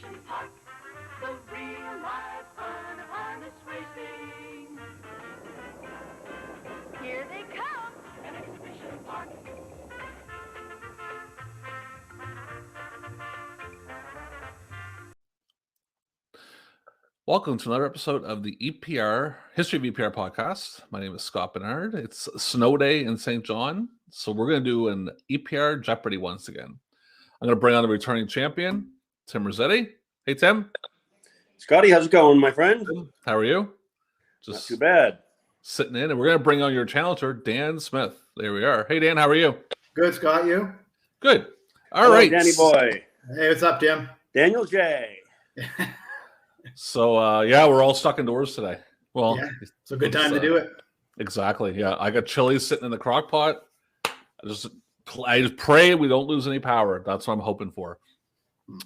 Exhibition Park, the real life fun of harness racing. Here they come, an Exhibition Park. Welcome to another episode of the EPR History of EPR podcast. My name is Scott Bernard. It's snow day in St. John, so we're going to do an EPR Jeopardy once again. I'm going to bring on the returning champion, Tim Merzetti. Hey, Tim. Scotty, how's it going, my friend? How are you? Not too bad. Sitting in, and we're going to bring on your challenger, Dan Smith. There we are. Hey, Dan, how are you? Good, Scott. You? Good. All Hello, right, Danny boy. Hey, what's up, Tim? Daniel J. So, yeah, we're all stuck indoors today. Well, yeah, it's a good time to do it. Exactly. Yeah, I got chili sitting in the crock pot. I just pray we don't lose any power. That's what I'm hoping for.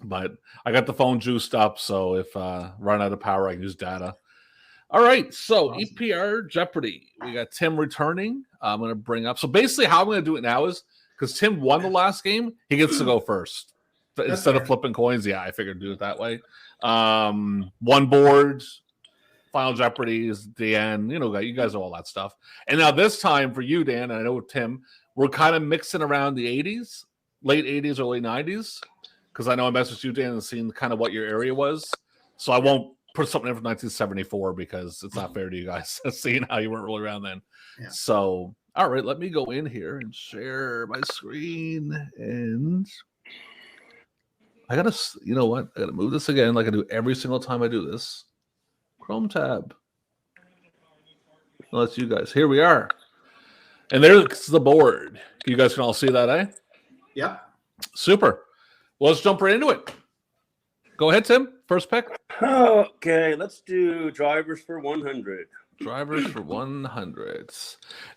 But I got the phone juiced up, so if run out of power, I can use data. All right, so awesome. EPR Jeopardy. We got Tim returning. I'm going to bring up. So basically, how I'm going to do it now is because Tim won the last game, he gets to go first instead of flipping coins. Yeah, I figured do it that way. One board, Final Jeopardy is the end. You know, you guys know all that stuff. And now this time for you, Dan, and I know Tim, we're kind of mixing around the 80s, late 80s, early 90s, because I know I messaged you, Dan, and seen kind of what your area was. So I won't put something in from 1974 because it's not fair to you guys, seeing how you weren't really around then. Yeah. So, all right, let me go in here and share my screen. And I got to, you know what? I got to move this again like I do every single time I do this. Chrome tab. Well, that's you guys. Here we are. And there's the board. You guys can all see that, eh? Yep. Super. Well, let's jump right into it. Go ahead, Tim. First pick. Okay, let's do drivers for 100. Drivers for 100.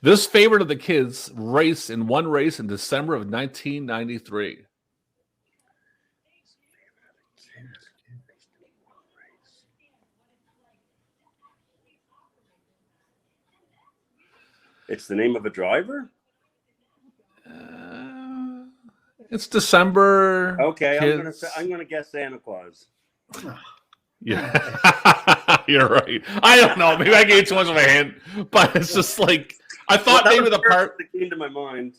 This favorite of the kids raced in one race in December of 1993. It's the name of a driver? It's December. Okay, I'm gonna guess Santa Claus. Yeah, you're right. I don't know. Maybe I gave too much of a hint, but it's just like I thought maybe the part that came to my mind.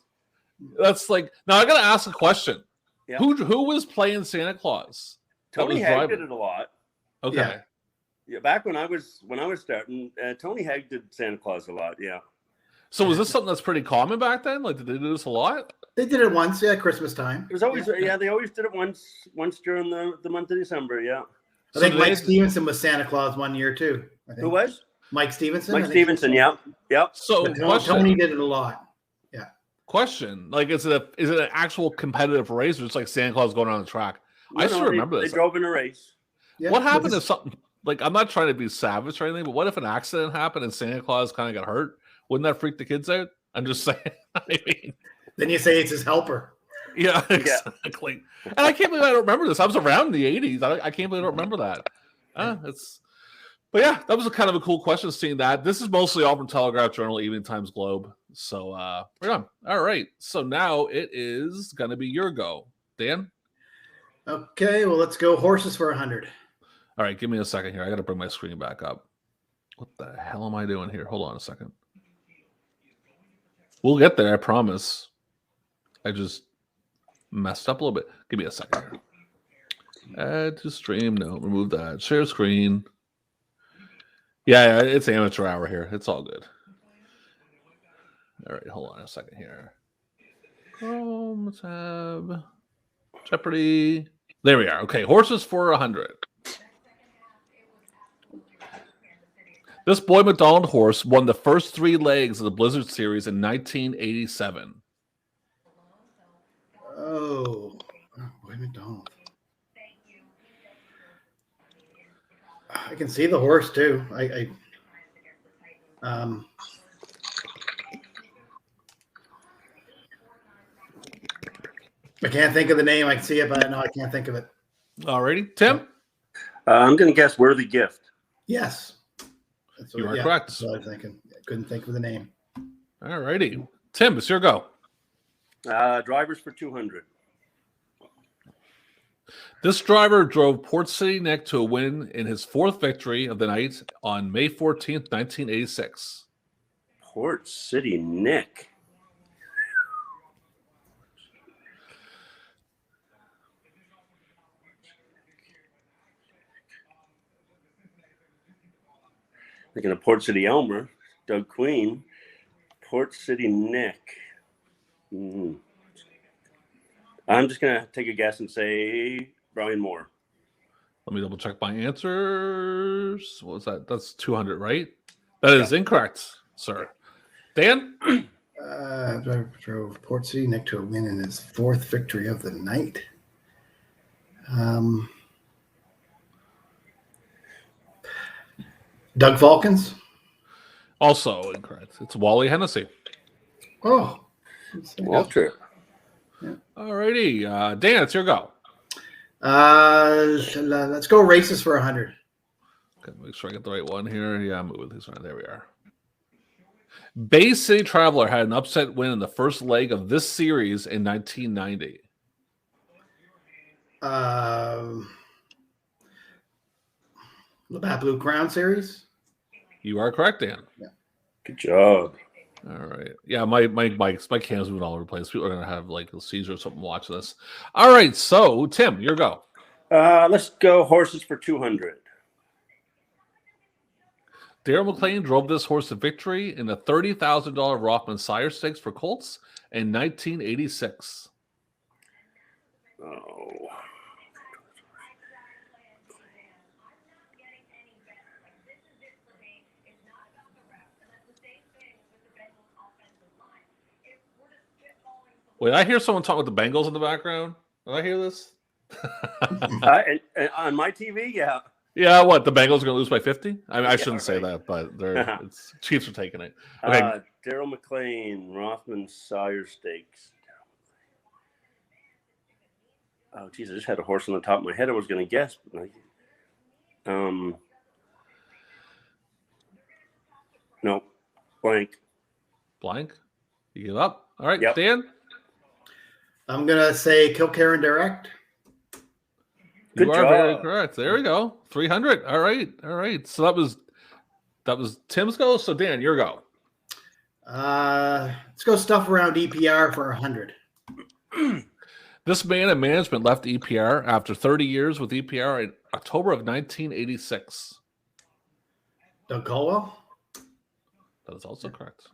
That's like now I gotta ask a question. Yeah. Who was playing Santa Claus? Tony Hag did it a lot. Okay. Yeah, back when I was starting, Tony Hag did Santa Claus a lot. Yeah. So was this something that's pretty common back then? Like, did they do this a lot? They did it once, Christmas time. It was always, they always did it once during the month of December, yeah. I think Mike Stevenson was Santa Claus one year too. Who was? Mike Stevenson. Mike Stevenson, yeah. So Tony did it a lot. Yeah. Question: like, is it an actual competitive race, or just like Santa Claus going on the track? I still remember this. They drove in a race. Yeah, what happened if something like I'm not trying to be savage or anything, but what if an accident happened and Santa Claus kind of got hurt? Wouldn't that freak the kids out? I'm just saying. I mean, then you say it's his helper. Yeah, exactly. And I can't believe I don't remember this. I was around in the 80s. I can't believe I don't remember that. But yeah, that was a kind of a cool question seeing that. This is mostly all from Telegraph Journal, Evening Times, Globe. So we're on. All right. So now it is going to be your go. Dan? Okay, well, let's go horses for 100. All right, give me a second here. I got to bring my screen back up. What the hell am I doing here? Hold on a second. We'll get there, I promise. I just messed up a little bit. Give me a second here. Add to stream. No, remove that. Share screen. Yeah, it's amateur hour here. It's all good. All right, hold on a second here. Chrome tab. Jeopardy. There we are. Okay, horses for 100. This Boy McDonald horse won the first 3 legs of the Blizzard Series in 1987. Oh, Boy McDonald. I can see the horse too. I can't think of the name. I can see it, but no, I can't think of it. Alrighty, Tim. I'm going to guess Worthy Gift. Yes. You are correct. That's what I was thinking. I couldn't think of the name. All righty. Tim, it's your go. Drivers for 200. This driver drove Port City Nick to a win in his 4th victory of the night on May 14th, 1986. Port City Nick. Thinking of Port City Elmer, Doug Queen. Port City Nick. I'm just going to take a guess and say Brian Moore. Let me double check my answers. What was that? That's 200, right? That is incorrect, sir. Dan? Driver drove Port City Nick to a win in his 4th victory of the night. Doug Falcons? Also incorrect. It's Wally Hennessy. Oh. Walter. All righty. Dan, it's your go. Let's go races for 100. Okay, make sure I get the right one here. Yeah, I'm moving these around. There we are. Bay City Traveler had an upset win in the first leg of this series in 1990. Labatt Blue Crown Series? You are correct, Dan. Yeah. Good job. All right. Yeah, my cam's moving all over the place. People are going to have like a seizure or something watch this. All right. So, Tim, your go. Let's go horses for 200. Darryl McLean drove this horse to victory in the $30,000 Rothman Sire Stakes for Colts in 1986. Oh. Wait, I hear someone talking about the Bengals in the background. Did I hear this? And on my TV, yeah. Yeah, what? The Bengals are going to lose by 50? I mean, I shouldn't say that, but Chiefs are taking it. Okay. Darryl McLean, Rothman Sire Stakes. Oh, geez, I just had a horse on the top of my head I was going to guess. But no, blank. Blank? You give up? All right, Yep. Dan? Uh, I'm going to say Kilcaren Direct. Good You are job. very correct. There we go. 300. All right. All right. So that was Tim's go. So Dan, your go. Let's go stuff around EPR for 100. This man in management left EPR after 30 years with EPR in October of 1986. Doug Caldwell? That is also correct.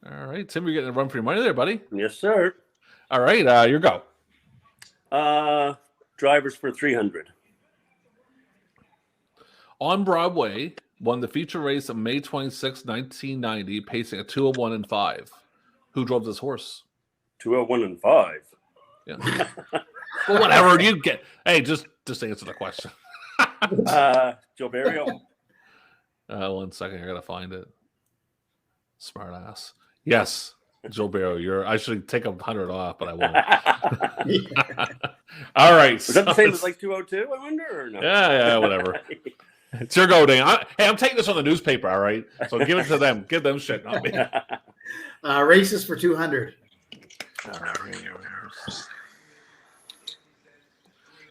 All right, Tim, you're getting a run for your money there, buddy. Yes, sir. All right, your go. Drivers for 300. On Broadway, won the feature race on May 26, 1990, pacing a 201 and 5. Who drove this horse? 201 and 5. Yeah. Well, whatever you get. Hey, just answer the question. Joe Barrio. 1 second, I gotta find it. Smart ass. Yes, Joe Barrow. I should take 100 off, but I won't. All right. Was that the same as like 202, I wonder? Or no? Yeah, whatever. It's your go, Dan. I'm taking this on the newspaper, all right? So give it to them. Give them shit, not me. Races for 200.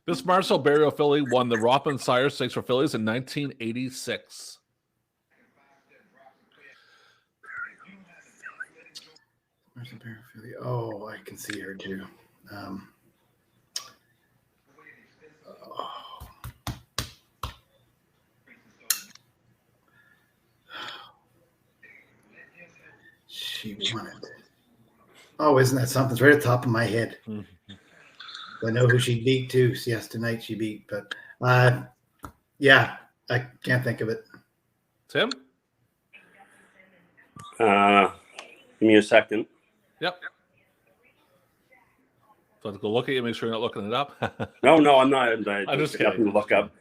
This Marcel Barrio filly won the Rothman Sire Stakes for fillies in 1986. Oh, I can see her too. She won it. Oh, isn't that something? It's right at the top of my head. I know who she beat too. Yes, tonight she beat, but yeah, I can't think of it. Tim? Give me a second. Yep. So I have to go look at you, make sure you're not looking it up. No, I'm not. I'm just have to kidding. look up.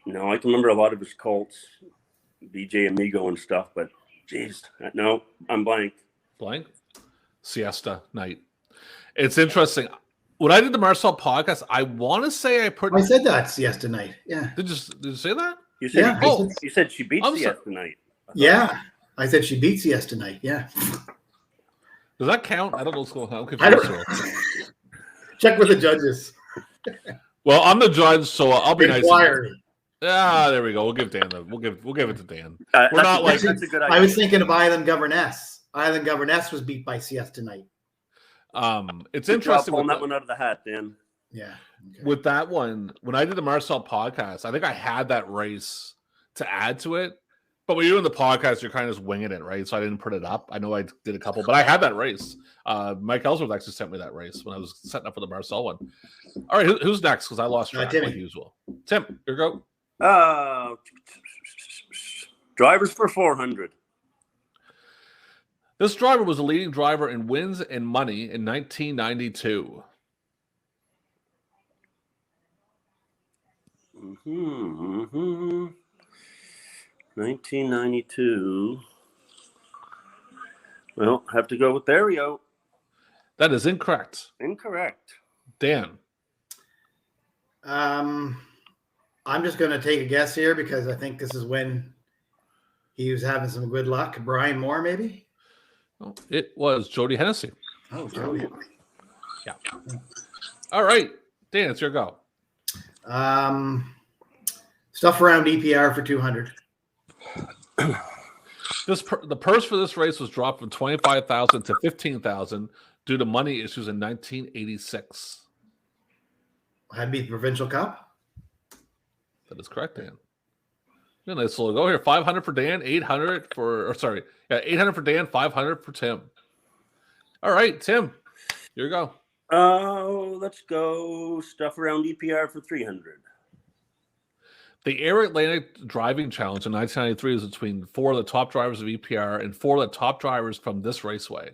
No, I can remember a lot of his Colts, BJ Amigo and stuff, but geez, no, I'm blank. Blank? Siesta night. It's interesting. When I did the Marcel podcast, I want to say I said that Siesta night. Yeah. Did you say that? You said, Yeah, you said she beat I'm Siesta night. Yeah. I said she beat Siesta night. Yeah. Does that count? I don't know what's going on. I'm I confused don't here. check with the judges. Well, I'm the judge, so I'll be nice. Inquiry. There we go. We'll give Dan we'll give it to Dan. We're not like that's a good idea. I was thinking of Island Governess. Island Governess was beat by CS tonight. It's Good job interesting pulling with that one out of the hat, Dan. Yeah. Okay. with that one. When I did the Marcel podcast, I think I had that race to add to it. But when you're doing the podcast, you're kind of just winging it, right? So I didn't put it up. I know I did a couple, but I had that race. Mike Ellsworth actually sent me that race when I was setting up for the Marcel one. All right, who's next? Because I lost track like usual. Tim, here you go. Drivers for 400. This driver was the leading driver in wins and money in 1992. 1992. Well, have to go with Dario. That is incorrect. Incorrect. Dan. I'm just going to take a guess here because I think this is when he was having some good luck. Brian Moore, maybe? Oh, it was Jody Hennessy. Oh, Jody. Yeah. All right. Dan, it's your go. Stuff around EPR for 200. The purse for this race was dropped from $25,000 to $15,000 due to money issues in 1986. Had to be the Provincial Cup. That is correct, Dan. Yeah, nice little go here. 500 for Dan, 800 for 800 for Dan, 500 for Tim. All right, Tim, here you go. Let's go stuff around EPR for 300. The Air Atlantic Driving Challenge in 1993 is between 4 of the top drivers of EPR and 4 of the top drivers from this raceway.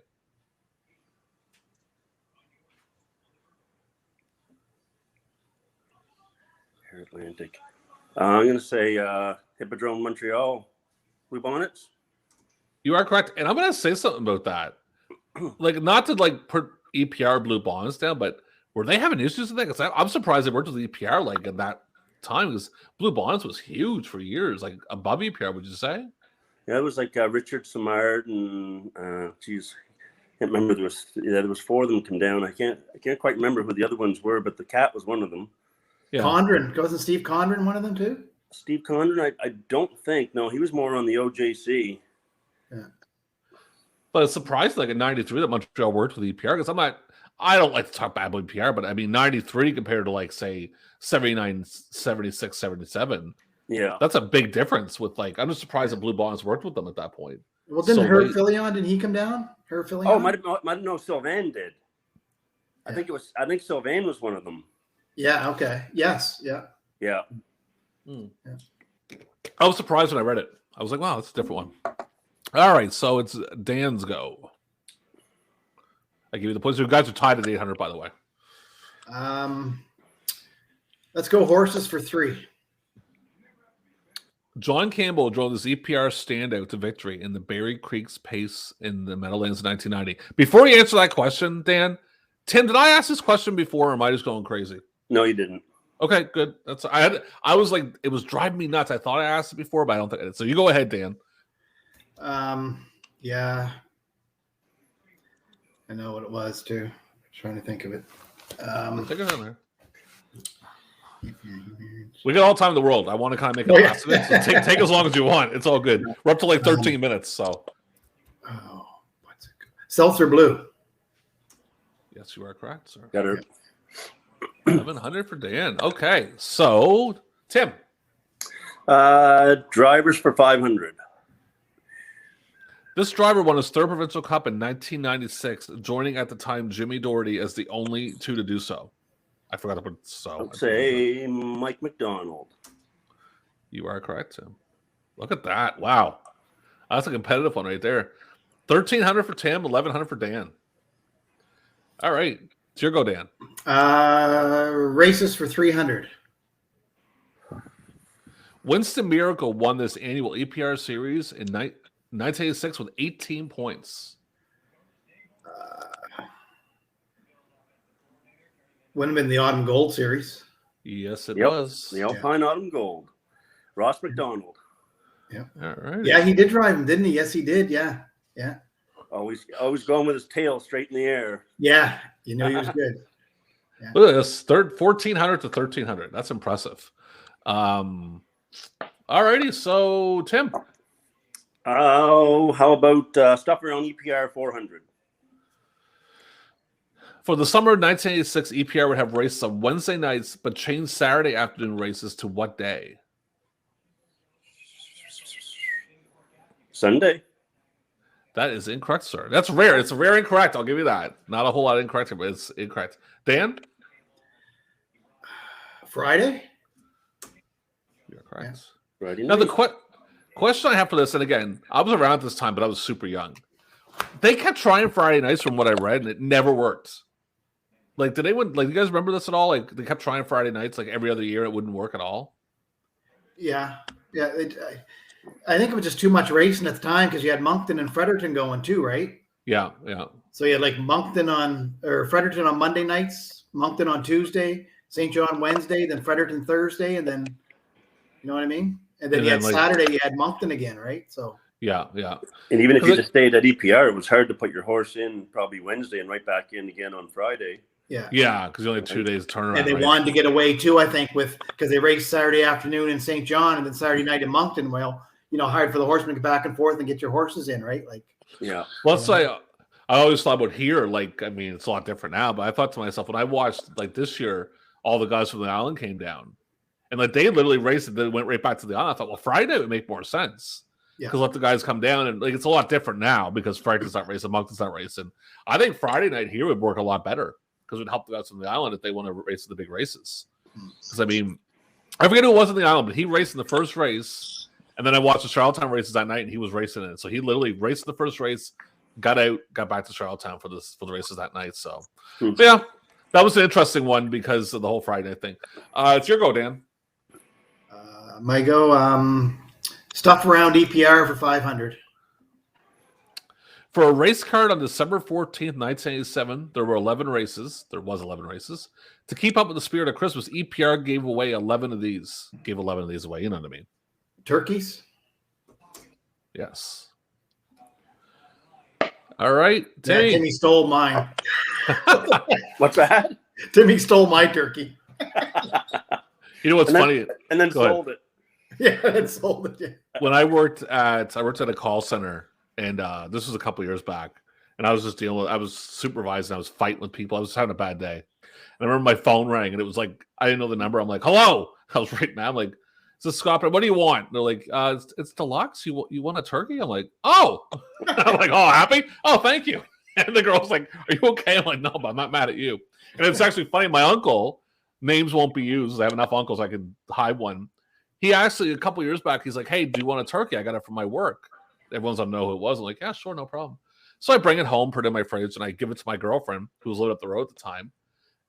Air Atlantic. I'm going to say Hippodrome Montreal. Blue Bonnets. You are correct. And I'm going to say something about that. Like, not to like put EPR Blue Bonnets down, but were they having issues with that? Because I'm surprised they worked with EPR like in that time, because Blue Bonnets was huge for years, like above EPR, would you say? Yeah, it was like Richard Samard and geez, I can't remember. There was 4 of them come down. I can't quite remember who the other ones were, but the Cat was one of them. Yeah. Condren. Wasn't Steve Condren one of them too? Steve Condren, I don't think. No, he was more on the OJC. Yeah. But it's surprising, like in 93, that Montreal worked with EPR, because I don't like to talk bad about EPR, but I mean, 93 compared to like, say, 79, 76, 77. Yeah. That's a big difference with like, I'm just surprised that Blue Bonnets worked with them at that point. Well, didn't Herb Fillion, didn't he come down? Herb Fillion? Oh, might have known Sylvain did. I think Sylvain was one of them. Yeah, okay. Yes, yeah. Yeah. I was surprised when I read it. I was like, wow, that's a different one. All right, so it's Dan's go. I give you the points. You guys are tied at 800, by the way. Let's go horses for 3. John Campbell drove this EPR standout to victory in the Berry Creek's Pace in the Meadowlands in 1990. Before you answer that question, Dan, Tim, did I ask this question before, or am I just going crazy? No, you didn't. Okay, good. I was like, it was driving me nuts. I thought I asked it before, but I don't think I did. So you go ahead, Dan. Yeah. I know what it was too. I'm trying to think of it. Take it on there. We got all time in the world. I want to kind of make it last minute. So take as long as you want. It's all good. We're up to like 13 minutes. So. Oh, what's it called? Seltzer Blue. Yes, you are correct, sir. Got her. 700 for Dan. Okay, so Tim. Drivers for 500. This driver won his 3rd provincial cup in 1996, joining at the time Jimmy Doherty as the only 2 to do so. I forgot to put so. I'd say Mike McDonald. You are correct, Tim. Look at that. Wow. That's a competitive one right there. 1,300 for Tim, 1,100 for Dan. All right. It's your go, Dan. Races for 300. Winston Miracle won this annual EPR series in 1986 with 18 points. Wouldn't have been the Autumn Gold Series. Yes, it was. The Alpine Autumn Gold. Ross McDonald. Yeah. All right. Yeah, he did drive him, didn't he? Yes, he did. Yeah. Yeah. Always going with his tail straight in the air. Yeah, you knew he was good. Look at this, 1,400 to 1,300. That's impressive. All righty, so Tim. Oh, how about stuff around EPR 400? For the summer of 1986, EPR would have races on Wednesday nights, but change Saturday afternoon races to what day? Sunday. That is incorrect, sir. That's rare. It's rare incorrect. I'll give you that. Not a whole lot incorrect, but it's incorrect. Dan? Friday? You're correct. Yeah. Friday Now, night. the question I have for this, and again, I was around at this time, but I was super young. They kept trying Friday nights from what I read, and it never worked. Like, did anyone, like, you guys remember this at all? Like, they kept trying Friday nights, like, every other year, it wouldn't work at all? Yeah. I think it was just too much racing at the time because you had Moncton and Fredericton going too, right? Yeah. So you had like Fredericton on Monday nights, Moncton on Tuesday, St. John Wednesday, then Fredericton Thursday, and then, you know what I mean? And then you had Saturday, you had Moncton again, right? So yeah. And even if you just stayed at EPR, it was hard to put your horse in probably Wednesday and right back in again on Friday. Yeah, because you only had 2 days turnaround. And they wanted to get away too, I think, because they raced Saturday afternoon in St. John and then Saturday night in Moncton. Well, hard for the horsemen to get back and forth and get your horses in, right? Like, yeah. Well, let's say I always thought about here, like, I mean, it's a lot different now, but I thought to myself when I watched like this year, all the guys from the island came down, and like they literally raced and then went right back to the island. I thought, well, Friday would make more sense. Because let the guys come down, and like it's a lot different now because Fredericton's not racing, Moncton's not racing. I think Friday night here would work a lot better because it would help the guys from the island if they want to race the big races. Because I mean, I forget who it was on the island, but he raced in the first race, and then I watched the Charlottetown races that night, and he was racing in it. So he literally raced the first race, got out, got back to Charlottetown for the races that night. So yeah, that was an interesting one because of the whole Friday thing. It's your go, Dan. My go. Stuff around EPR for 500. For a race card on December 14th, 1987, there were 11 races. There was 11 races. To keep up with the spirit of Christmas, EPR gave away 11 of these. Gave 11 of these away. You know what I mean? Turkeys? Yes. All right. Timmy. Yeah, Timmy stole mine. What's that? Timmy stole my turkey. You know what's funny? And then sold it. Yeah, and sold it. Yeah. When I worked at a call center, and this was a couple years back, and I was just I was supervising, I was fighting with people, I was having a bad day. And I remember my phone rang, and it was like, I didn't know the number. I'm like, hello. I was right now. I'm like, is this Scott? What do you want? And they're like, it's deluxe. You want a turkey? I'm like, oh. I'm like, oh, happy? Oh, thank you. And the girl's like, are you okay? I'm like, no, but I'm not mad at you. And it's actually funny. My uncle, names won't be used. I have enough uncles I can hide one. He actually, a couple years back, he's like, hey, do you want a turkey? I got it from my work. Everyone's on know who it was. I'm like, yeah, sure, no problem. So I bring it home, put it in my fridge, and I give it to my girlfriend who was living up the road at the time.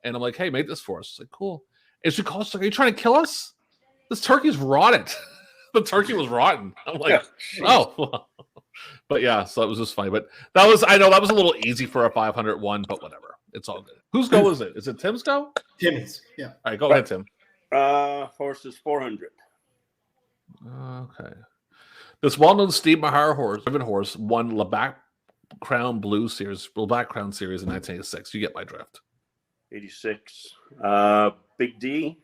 And I'm like, hey, make this for us. She's like, cool. And she calls, like, are you trying to kill us? This turkey's rotted. The turkey was rotten. I'm like, oh. But yeah, so that was just funny. But I know that was a little easy for a 500 one, but whatever. It's all good. Whose go is it? Is it Tim's go? Timmy's, yeah. All right, go ahead, Tim. Horses 400. Okay. This well-known Steve Mahar horse won LeBac Crown Series in 1986. You get my drift. 86. Big D.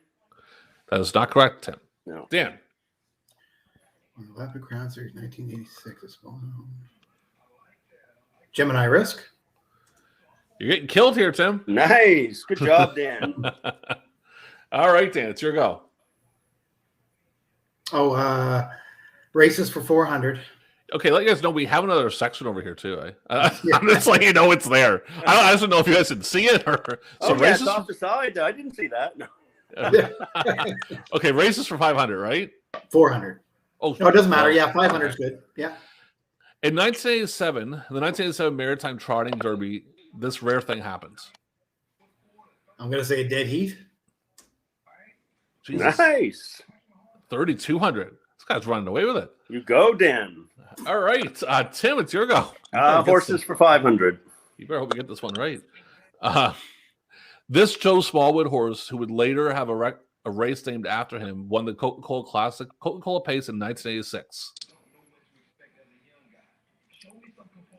That is not correct, Tim. No. Dan. LeBac Crown Series 1986 is well known. Gemini Risk. You're getting killed here, Tim. Nice. Good job, Dan. All right, Dan. It's your go. Oh, races for 400. Okay, let you guys know we have another section over here too. I'm just letting you know it's there. I just don't know if you guys didn't see it or. So races it's off the side. I didn't see that. No. Okay, races for 500, right? 400. Oh, no, it doesn't matter. Yeah, 500 is good. Yeah. In 1987, the 1987 Maritime Trotting Derby, this rare thing happens. I'm going to say a dead heat. Jesus. Nice. 3,200. This guy's running away with it. You go, Dan. All right. Tim, it's your go. Horses for 500. You better hope you get this one right. This Joe Smallwood horse, who would later have a race named after him, won the Coca-Cola Classic, Coca-Cola Pace in 1986.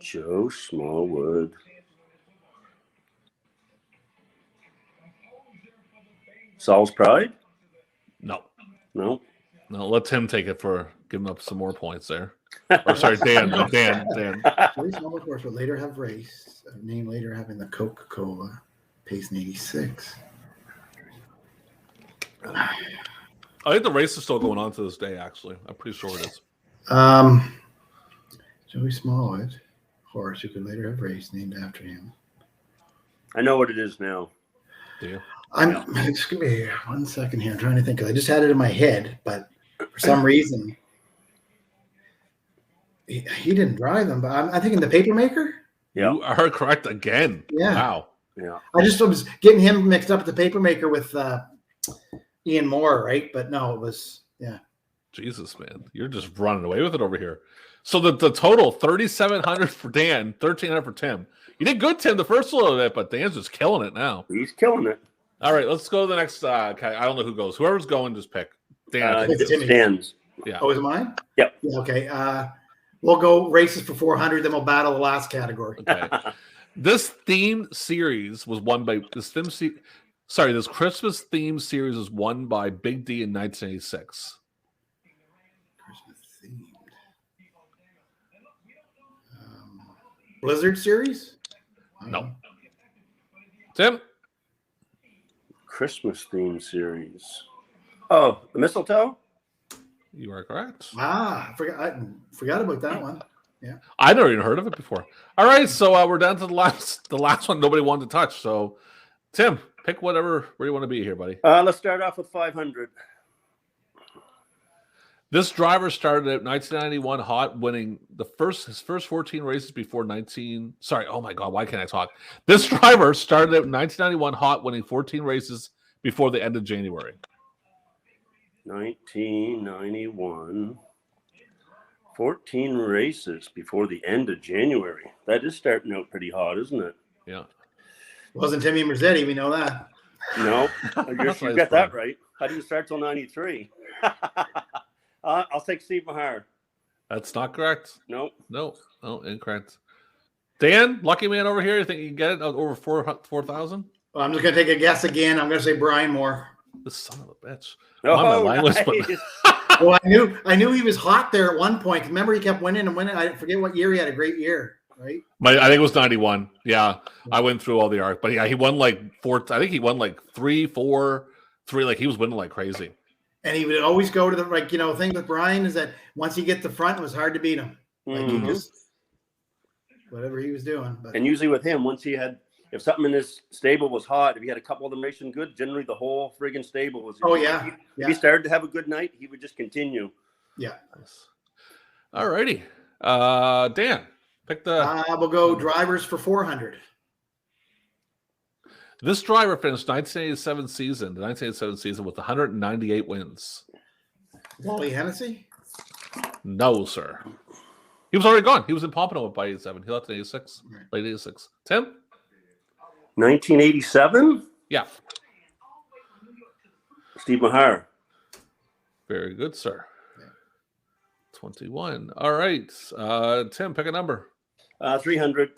Joe Smallwood. Saul's Pride? No. No. No, let Tim take it for giving up some more points there. Or sorry, Dan. Joey Smallwood horse would later have raced, named later having the Coca-Cola, pace in 86. I think the race is still going on to this day, actually. I'm pretty sure it is. Joey Smallwood, horse who could later have raced, named after him. I know what it is now. Do you? It's gonna be 1 second here. I'm trying to think. I just had it in my head, but for some reason, he didn't drive them. But I'm thinking the Papermaker. Yeah. You are correct again. Yeah. Wow. Yeah. I just was getting him mixed up with the Papermaker with Ian Moore, right? But no, it was Jesus, man. You're just running away with it over here. So the total, 3,700 for Dan, 1,300 for Tim. You did good, Tim, the first little bit, but Dan's just killing it now. He's killing it. All right, let's go to the next. I don't know who goes. Whoever's going, just pick. Dan. It's Timmy. Dan's. Yeah. Oh, is it mine? Yep. Yeah, okay. We'll go races for 400, then we'll battle the last category. Okay. This theme series was won by this Christmas theme series was won by Big D in 1986. Christmas themed. Blizzard series? No. Tim? Christmas theme series. Oh, the mistletoe? You are correct. I forgot about that one. Yeah. I never even heard of it before. All right, so we're down to the last one nobody wanted to touch. So, Tim, pick where you want to be here, buddy. Let's start off with 500. This driver started at 1991 hot, winning his first 14 races before 19. Sorry, oh my God, why can't I talk? This driver started at 1991 hot, winning 14 races before the end of January. 1991. 14 races before the end of January. That is starting out pretty hot, isn't it? Yeah. Wasn't Timmy Merzetti, we know that. No, you got that right. How do you start till 93? I'll take Steve Mahar. That's not correct. Nope. No, incorrect. Dan, lucky man over here. You think you can get it over 4,000? Well, I'm just going to take a guess again. I'm going to say Brian Moore. This son of a bitch. Oh, nice. Well, I knew he was hot there at one point. Remember, he kept winning and winning. I forget what year he had a great year, right? I think it was 91. Yeah, I went through all the arc, but yeah, he won like 4. I think he won like 3, 4, 3. Like he was winning like crazy. And he would always go to the thing with Brian is that once he gets the front, it was hard to beat him. Like he just whatever he was doing. But and usually with him, if something in his stable was hot, if he had a couple of them racing good, generally the whole friggin' stable was. Oh yeah. If he started to have a good night, he would just continue. Yeah. All righty. Dan, pick the. We'll go drivers for 400. This driver finished the 1987 season with 198 wins. Wally Hennessy? No, sir. He was already gone. He was in Pompano by 87. He left in 86, late 86. Tim? 1987? Yeah. Steve Mahar. Very good, sir. 21. All right. Tim, pick a number. 300.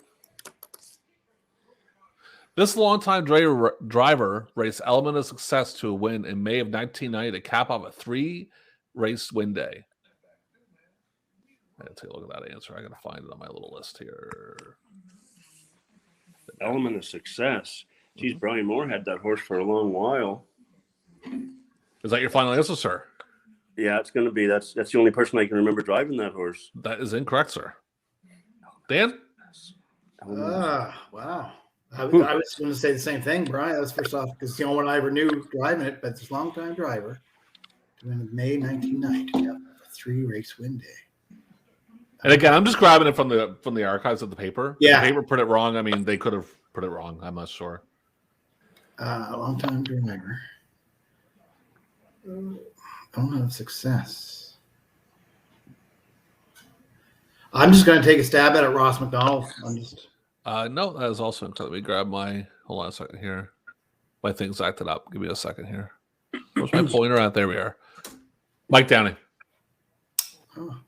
This longtime driver raced Element of Success to a win in May of 1990 to cap off a 3-race win day. I gotta take a look at that answer. I gotta find it on my little list here. Element of Success. Geez, Brian Moore had that horse for a long while. Is that your final answer, sir? Yeah, it's going to be. That's the only person I can remember driving that horse. That is incorrect, sir. Dan? Wow. I was going to say the same thing, Brian. That was first off because the only one I ever knew driving it, but it's a long time driver. In May 1990, a 3-race win day. And again, I'm just grabbing it from the archives of the paper. Yeah. The paper put it wrong. I mean, they could have put it wrong. I'm not sure. A long time driver. Element of Success. I'm just going to take a stab at it, Ross McDonald. No, that is also incorrect. Let me grab hold on a second here. My thing's acted up. Give me a second here. Where's my pointer at? There we are. Mike Downey. Oh.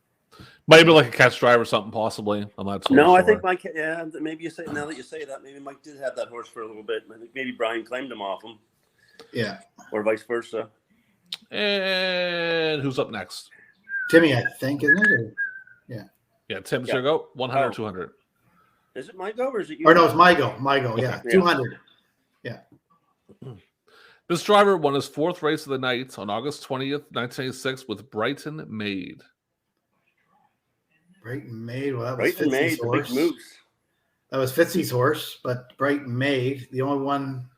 Maybe like a catch drive or something, possibly. I'm not totally No, sure. I think Mike. Yeah, maybe you say now that you say that, maybe Mike did have that horse for a little bit. I think maybe Brian claimed him off him. Yeah. Or vice versa. And who's up next? Timmy, I think, isn't it? Or- Yeah, Tim's Yeah. your go. 100, Oh. 200. Is it my go or is it you? Or no, it's my go. My go. Yeah. Yeah. 200. This driver won his 4th race of the night on August 20th, 1986 with Brighton Maid. Brighton Maid. Well, that was Brighton Fitzy's made the big horse. moves. That was Fitzy's horse, but Brighton Maid, the only one.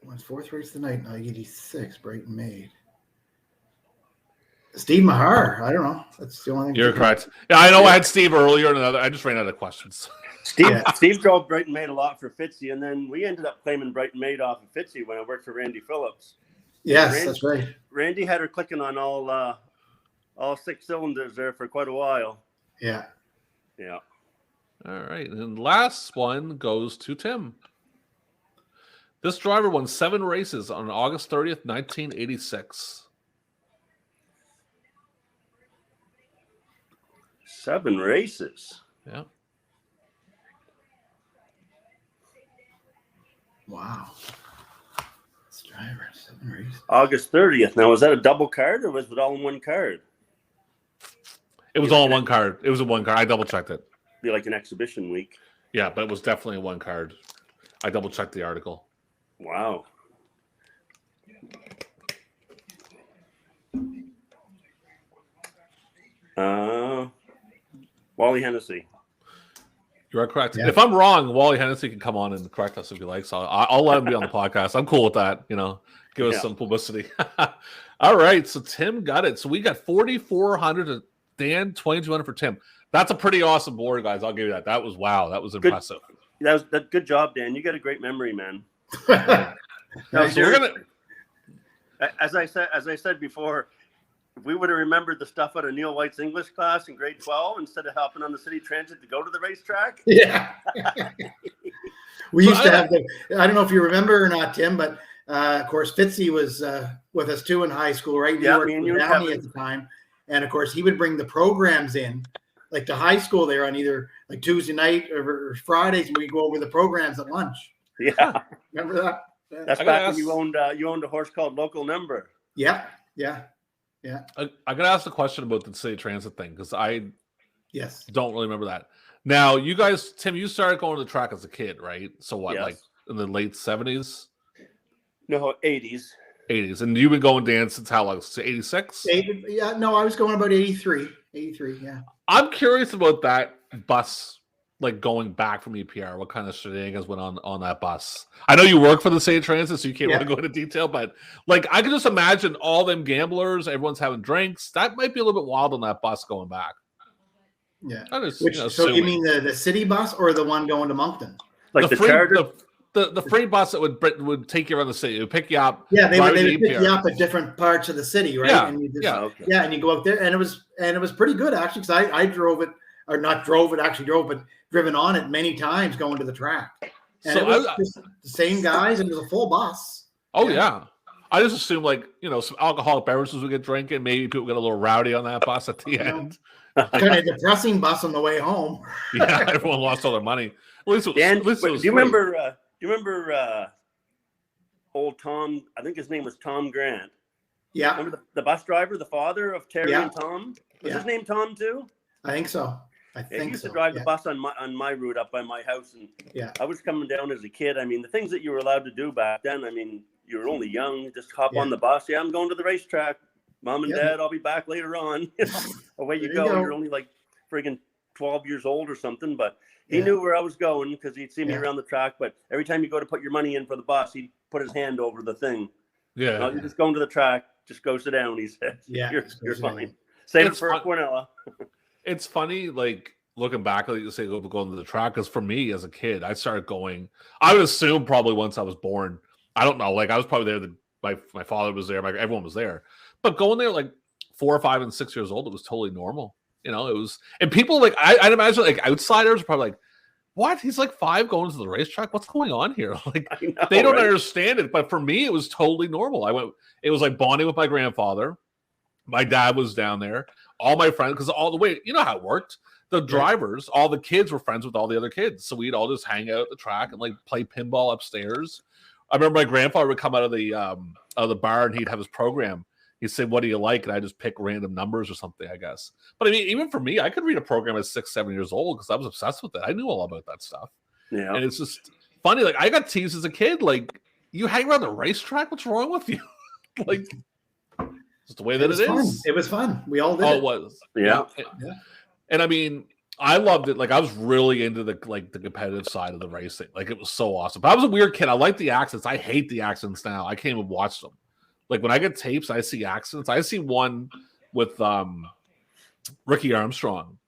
Won 4th race of the night in 86. Brighton Maid. Steve Mahar. I don't know. That's the only thing. You're correct. Yeah, I know I had Steve earlier and another. I just ran out of questions. Steve drove Brighton Maid a lot for Fitzy, and then we ended up claiming Brighton Maid off of Fitzy when I worked for Randy Phillips. Yes, that's right. Randy had her clicking on all 6 cylinders there for quite a while. Yeah. Yeah. All right. And last one goes to Tim. This driver won 7 races on August 30th, 1986. 7 races. Yeah. Wow. This driver, 7 races. August 30th. Now, was that a double card or was it all in one card? It was all in one card. It was in one card. I double checked it. Be like an exhibition week. Yeah, but it was definitely in one card. I double checked the article. Wow. Wally Hennessy. You are correct. Yeah. If I'm wrong, Wally Hennessy can come on and correct us if he likes. I'll let him be on the podcast. I'm cool with that. You know, give us some publicity. All right. So Tim got it. So we got 4,400 to Dan, 2,200 for Tim. That's a pretty awesome board, guys. I'll give you that. That was wow. That was impressive. That good job, Dan. You got a great memory, man. No, so we're gonna. As I said before, if we would have remembered the stuff out of Neil White's English class in grade 12 instead of helping on the city transit to go to the racetrack. Yeah. We used to have I don't know if you remember or not, Tim, but of course, Fitzy was with us too in high school, right? Yeah, me and you at the time. And of course, he would bring the programs in, like to high school there on either like Tuesday night or Fridays, and we go over the programs at lunch. Yeah. Remember that? Yeah. That's back when you owned a horse called Local Number. Yeah. I gotta ask a question about the city transit thing because I Yes. don't really remember that. Now, you guys, Tim, you started going to the track as a kid, right? So what, Yes. like in the late 70s, No, 80s. 80s, and you've been going Dan since how long? 86? Yeah. No, I was going about 83. 83. Yeah. I'm curious about that bus, like going back from EPR. What kind of shenanigans went on that bus? I know you work for the city transit, so you can't really go into detail, but like I can just imagine all them gamblers, everyone's having drinks. That might be a little bit wild on that bus going back. Yeah. So you mean the city bus or the one going to Moncton? Like the free, charter? the free bus that would take you around the city. It would pick you up. Yeah, they would to pick EPR. you up at different parts of the city, right? Yeah, and you just, okay. yeah, and you go out there, and it was pretty good actually, because I drove it, or not drove it, actually drove, but driven on it many times going to the track. And So it was just the same guys, and it was a full bus. Oh yeah. I just assume like some alcoholic beverages would get drinking. Maybe people get a little rowdy on that bus at the end. Kind of depressing bus on the way home. Yeah, everyone lost all their money. At least it was do you free. remember old Tom? I think his name was Tom Grant. Yeah, Remember the bus driver, the father of Terry Yeah. and Tom? Was Yeah. his name Tom too? I think so. He used to drive the bus on my route up by my house, and I was coming down as a kid. I mean, the things that you were allowed to do back then. I mean, you were only young. Just hop on the bus. Yeah, I'm going to the racetrack. Mom and Dad, I'll be back later on. Away you go. You're only like friggin' 12 years old or something, but he knew where I was going because he'd see me around the track. But every time you go to put your money in for the bus, he'd put his hand over the thing. Yeah, No, you're just going to the track. Just go sit down. He said, Yeah, you're fine. Save it for fun. Cornella. It's funny, like looking back, like you say, going to the track. Because for me, as a kid, I started going. I would assume probably once I was born. I don't know. Like I was probably there. My father was there. Everyone was there. But going there like 4 or 5 and 6 years old, it was totally normal. It was, and people like I'd imagine like outsiders are probably like, what? He's like 5 going to the racetrack. What's going on here? Like, I know, they don't right? understand it. But for me, it was totally normal. It was like bonding with my grandfather. My dad was down there. All my friends, because all the way, you know how it worked. The drivers, all the kids were friends with all the other kids. So we'd all just hang out at the track and like play pinball upstairs. I remember my grandfather would come out of the bar and he'd have his program. He'd say, "What do you like?" And I just pick random numbers or something, I guess. But I mean, even for me, I could read a program at 6, 7 years old because I was obsessed with it. I knew all about that stuff. Yeah. And it's just funny. Like, I got teased as a kid. Like, you hang around the racetrack? What's wrong with you? Like, it's the way that it is. It was fun. We all did. Oh, it was. Yeah. And I mean, I loved it. Like, I was really into the competitive side of the racing. Like, it was so awesome. But I was a weird kid. I like the accidents. I hate the accidents now. I can't even watch them. Like, when I get tapes, I see accidents. I see one with Ricky Armstrong.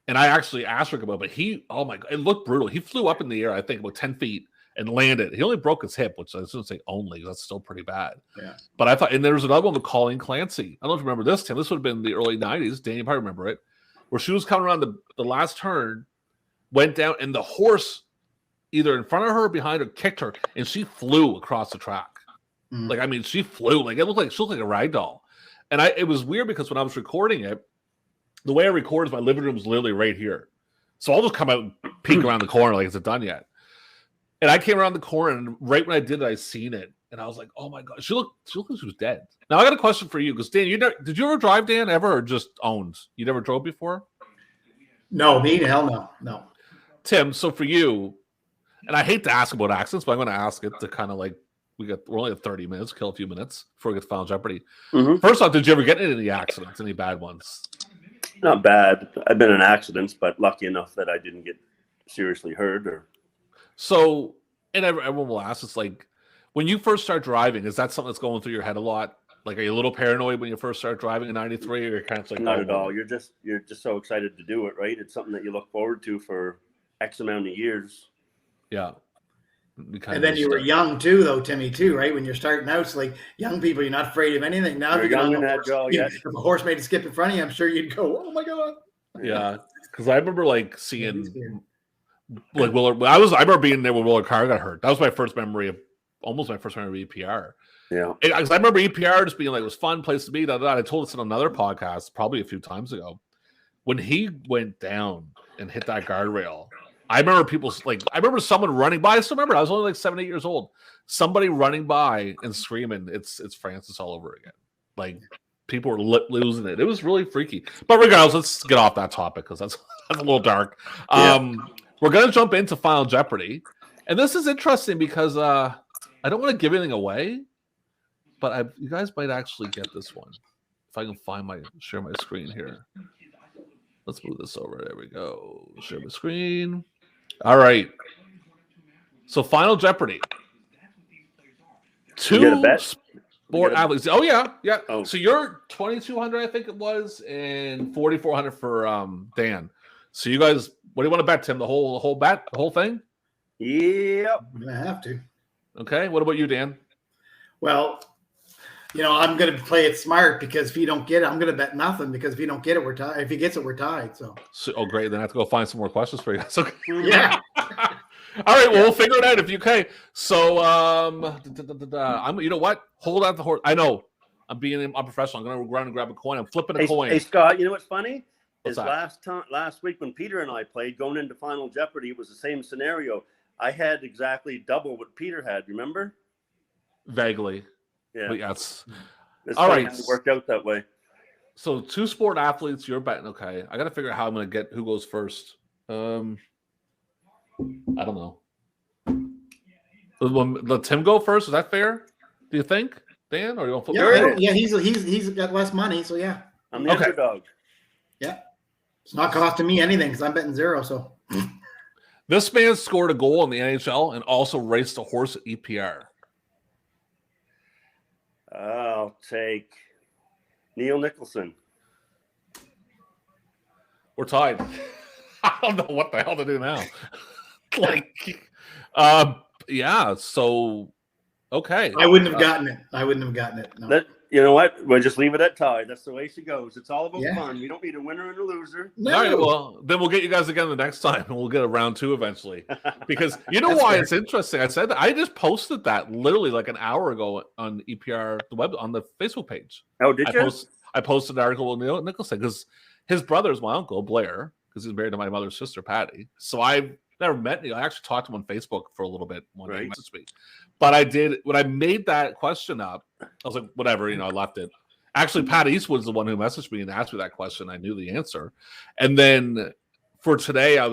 And I actually asked Rick about it, but oh my God, it looked brutal. He flew up in the air, I think, about 10 feet and landed. He only broke his hip, which I shouldn't say only. That's still pretty bad. Yeah. But I thought, and there was another one with Colleen Clancy. I don't know if you remember this, Tim. This would have been the early 90s. Danny, you probably remember it. Where she was coming around the last turn, went down, and the horse either in front of her or behind her kicked her, and she flew across the track. Mm. Like, I mean, she flew. Like, she looked like a rag doll. And it was weird because when I was recording it, the way I record is my living room is literally right here. So I'll just come out and peek around the corner like, is it done yet? And I came around the corner, and right when I did it, I seen it. And I was like, oh my God, she looked like she was dead. Now I got a question for you, because Dan, did you ever drive, Dan, ever, or just owned? You never drove before? No, me? Hell no. Tim, so for you, and I hate to ask about accidents, but I'm going to ask it to kind of like, we're only at 30 minutes, kill a few minutes before we get to Final Jeopardy. Mm-hmm. First off, did you ever get in any accidents, any bad ones? Not bad. I've been in accidents, but lucky enough that I didn't get seriously hurt. So, and everyone will ask, it's like, when you first start driving, is that something that's going through your head a lot? Like, are you a little paranoid when you first start driving in '93, or you're kind of like, Not at all. You're just so excited to do it, right? It's something that you look forward to for X amount of years. Yeah. And then you were young too, though, Timmy, too, right? When you're starting out, it's like young people, you're not afraid of anything. Now, you're young in that, Joe. Yeah. If a horse made a skip in front of you, I'm sure you'd go, "Oh my God!" Yeah, because I remember like seeing like Willer. I remember being there when Willer Carr got hurt. That was my first memory of EPR. Yeah, because I remember EPR just being like, it was a fun place to be. I told this in another podcast probably a few times ago when he went down and hit that guardrail. I remember someone running by. I still remember. I was only like 7, 8 years old. Somebody running by and screaming, "It's Francis all over again!" Like, people were losing it. It was really freaky. But regardless, let's get off that topic because that's a little dark. We're gonna jump into Final Jeopardy, and this is interesting because I don't want to give anything away, but you guys might actually get this one if I can share my screen here. Let's move this over. There we go. Share my screen. All right. So Final Jeopardy. Two sport athletes. Oh yeah. Oh. So you're 2,200, I think it was, and 4,400 for Dan. So you guys, what do you want to bet, Tim? The whole bet, the whole thing? Yep. I'm gonna have to. Okay. What about you, Dan? Well, I'm going to play it smart, because if you don't get it, I'm going to bet nothing, because if you don't get it, we're tied. If he gets it, we're tied. So great. Then I have to go find some more questions for you guys. Okay. Yeah. All right. Well, we'll figure it out if you can. So, you know what? Hold out the horse. I know I'm being unprofessional. I'm going to run and grab a coin. I'm flipping a coin. Hey, Scott, you know what's funny? What's that? Last week when Peter and I played, going into Final Jeopardy, it was the same scenario. I had exactly double what Peter had. Remember? Vaguely. Yeah. But yes. All right. It worked out that way. So 2 sport athletes, you're betting. Okay. I got to figure out how I'm going to get who goes first. I don't know. Let Tim go first. Is that fair? Do you think, Dan? Or you want to Yeah, he's got less money, so yeah. I'm the underdog. Yeah. It's not costing me anything because I'm betting 0, so. This man scored a goal in the NHL and also raced a horse at EPR. I'll take Neil Nicholson. We're tied. I don't know what the hell to do now. Yeah. So, okay. I wouldn't have gotten it. No. You know what? We'll just leave it at tie. That's the way she goes. It's all about Yeah. fun. We don't need a winner and a loser. No. All right, well, then we'll get you guys again the next time, and we'll get a round 2 eventually. Because you know That's why fair. it's interesting? I said that I just posted that literally like an hour ago on EPR the web on the Facebook page. Oh, did you? I posted an article with Neil Nicholson because his brother is my uncle Blair because he's married to my mother's sister Patty. So I've never met Neil. I actually talked to him on Facebook for a little bit one day. He messaged me. But I did when I made that question up. I was like, whatever, I left it. Actually, Pat Eastwood's the one who messaged me and asked me that question. I knew the answer. And then for today, I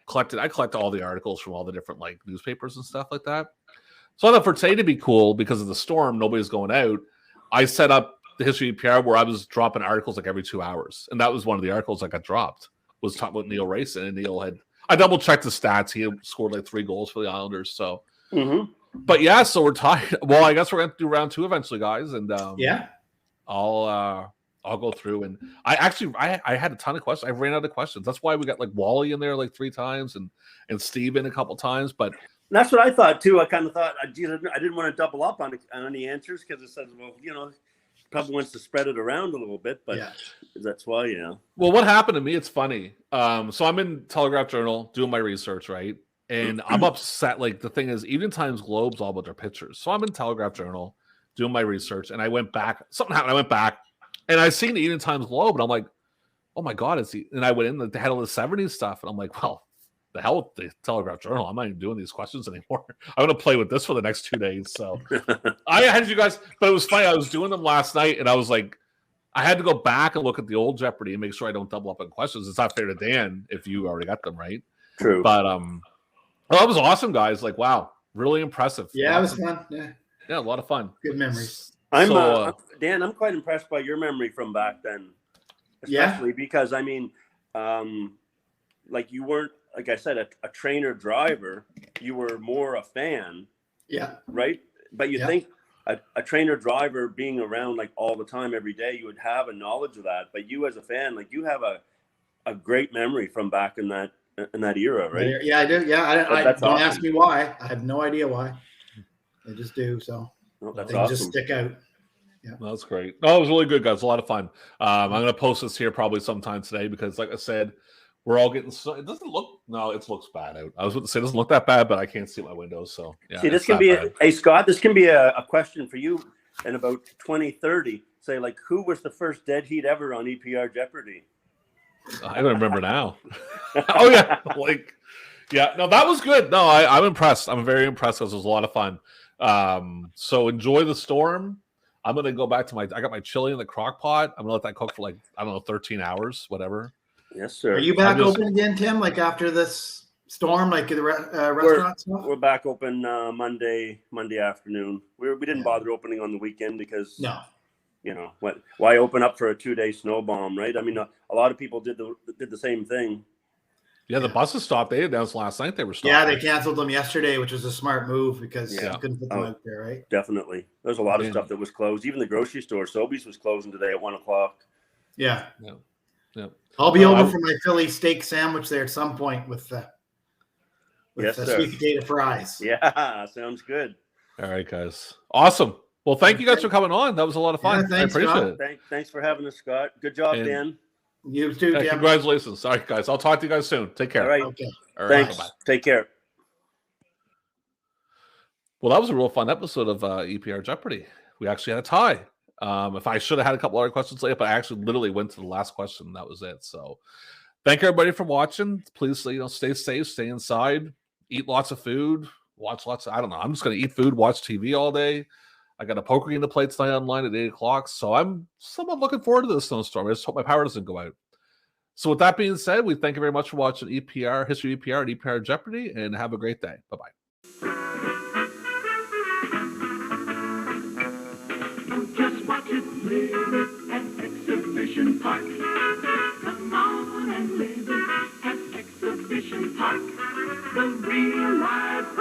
collected all the articles from all the different like newspapers and stuff like that. So I thought for today to be cool because of the storm, nobody's going out. I set up the history of EPR where I was dropping articles like every 2 hours. And that was one of the articles that got dropped, was talking about Neil racing. And I double checked the stats. He had scored like 3 goals for the Islanders. So, but yeah, so we're tied. Well, I guess we're going to do round 2 eventually, guys. And Yeah. I'll go through, and I had a ton of questions. I ran out of questions. That's why we got like Wally in there like 3 times and Steven a couple times. But that's what I thought too. I kind of thought I didn't want to double up on any answers because it says, well, probably wants to spread it around a little bit, but that's why, Well, what happened to me? It's funny. So I'm in Telegraph Journal doing my research, right? And I'm upset. Like the thing is, Evening Times Globe's all about their pictures. So I'm in Telegraph Journal doing my research, and I went back. Something happened. I went back, and I seen the Evening Times Globe, and I'm like, oh my god, it's and I went in the head of the '70s stuff, and I'm like, well, the hell with the Telegraph Journal. I'm not even doing these questions anymore. I'm gonna play with this for the next 2 days. So I had you guys, but it was funny. I was doing them last night, and I was like, I had to go back and look at the old Jeopardy and make sure I don't double up on questions. It's not fair to Dan if you already got them right. True. But that was awesome, guys. Like, wow, really impressive. Yeah, it was fun. Yeah, a lot of fun. Good memories. Dan, I'm quite impressed by your memory from back then. Especially because, I mean, like you weren't, like I said, a trainer driver. You were more a fan. Yeah. Right? But you think a trainer driver being around like all the time, every day, you would have a knowledge of that. But you as a fan, like you have a great memory from back in that era, right? Yeah, I do. Yeah, I don't awesome. ask me why. I have no idea why. They just do. So that's they awesome. just stick out. Yeah, that's great. No, it was really good, guys. A lot of fun. I'm going to post this here probably sometime today because, like I said, we're all getting. It doesn't look. No, it looks bad out. I was about to say it doesn't look that bad, but I can't see my windows. So yeah. See, this can be hey Scott. This can be a question for you in about 2030. Say like, who was the first dead heat ever on EPR Jeopardy? I don't remember now. Oh yeah, no, that was good. No, I'm impressed. I'm very impressed because it was a lot of fun. So enjoy the storm. I'm gonna go back to I got my chili in the crock pot. I'm gonna let that cook for 13 hours, whatever. Yes, sir. Are you back open again, Tim? Like after this storm, like the restaurant stuff? We're back open Monday afternoon. We didn't bother opening on the weekend because why open up for a 2-day snow bomb, right? I mean, a lot of people did the same thing. Yeah, the buses stopped. They announced last night they were stopping. Yeah, they canceled them yesterday, which was a smart move because you couldn't put them out there, right? Definitely. There's a lot of stuff that was closed. Even the grocery store, Sobeys was closing today at 1:00. Yeah. Yeah. I'll be over for my Philly steak sandwich there at some point with the sweet potato fries. Yeah, sounds good. All right, guys. Awesome. Well, thank you guys for coming on. That was a lot of fun. Yeah, thanks, I appreciate Scott. it. Thanks for having us, Scott. Good job, Dan. You too, Dan. Congratulations. All right, guys. I'll talk to you guys soon. Take care. All right. Okay. All right. Thanks. Bye-bye. Take care. Well, that was a real fun episode of EPR Jeopardy. We actually had a tie. If I should have had a couple other questions later, but I actually literally went to the last question. That was it. So thank everybody for watching. Please, stay safe, stay inside, eat lots of food, watch lots of, I don't know. I'm just going to eat food, watch TV all day. I got a poker game to play tonight online at 8:00. So I'm somewhat looking forward to the snowstorm. I just hope my power doesn't go out. So with that being said, we thank you very much for watching EPR, History of EPR and EPR Jeopardy, and have a great day. Bye-bye. Just watch it live at Exhibition Park. Come on and live at Exhibition Park. The real life